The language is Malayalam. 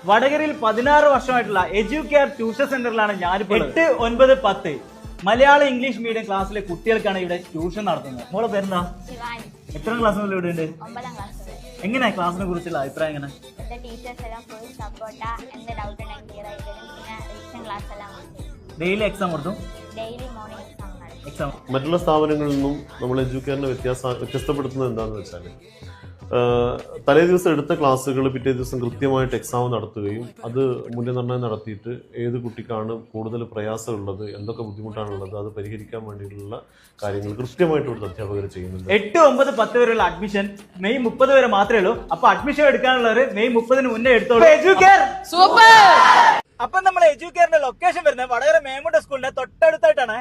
വടകരയിൽ 16 വർഷമായിട്ടുള്ള എഡ്യൂകെയർ ട്യൂഷൻ സെന്ററിലാണ് ഞാനിപ്പോൾ 8, 9, 10 മലയാളം ഇംഗ്ലീഷ് മീഡിയം ക്ലാസ്സിലെ കുട്ടികൾക്കാണ് ഇവിടെ ട്യൂഷൻ നടത്തുന്നത്. മോളെ പേരെന്താ? എത്ര ക്ലാസ് മുതൽ ഇവിടെ ഉണ്ട്? എങ്ങനെയാ ക്ലാസ്സിനെ കുറിച്ചുള്ള അഭിപ്രായം എങ്ങനെ? ഡെയിലി എക്സാം കൊടുത്തും മറ്റുള്ള സ്ഥാപനങ്ങളിൽ നിന്നും നമ്മൾ എഡ്യൂക്കേറിനെ വ്യത്യസ്തപ്പെടുത്തുന്നത് എന്താണെന്ന് വെച്ചാൽ തലേ ദിവസം എടുത്ത ക്ലാസ്സുകൾ പിറ്റേ ദിവസം കൃത്യമായിട്ട് എക്സാം നടത്തുകയും അത് മൂല്യനിർണ്ണയം നടത്തിയിട്ട് ഏത് കുട്ടിക്കാണ് കൂടുതൽ പ്രയാസമുള്ളത്, എന്തൊക്കെ ബുദ്ധിമുട്ടാണുള്ളത്, അത് പരിഹരിക്കാൻ വേണ്ടിയിട്ടുള്ള കാര്യങ്ങൾ കൃത്യമായിട്ട് ഇവിടുത്തെ അധ്യാപകർ ചെയ്യുന്നുണ്ട്. 8, 9, 10 വരെയുള്ള അഡ്മിഷൻ മെയ് 30 വരെ മാത്രമേ ഉള്ളൂ. അപ്പൊ അഡ്മിഷൻ എടുക്കാനുള്ളവർ മെയ് 30 മുന്നേ എടുത്തോളൂ. അപ്പൊ നമ്മൾ എഡ്യൂക്കേറിന്റെ ലൊക്കേഷൻ വരുന്നത് വടകര മേമുണ്ട സ്കൂളിന്റെ തൊട്ടടുത്തായിട്ടാണ്.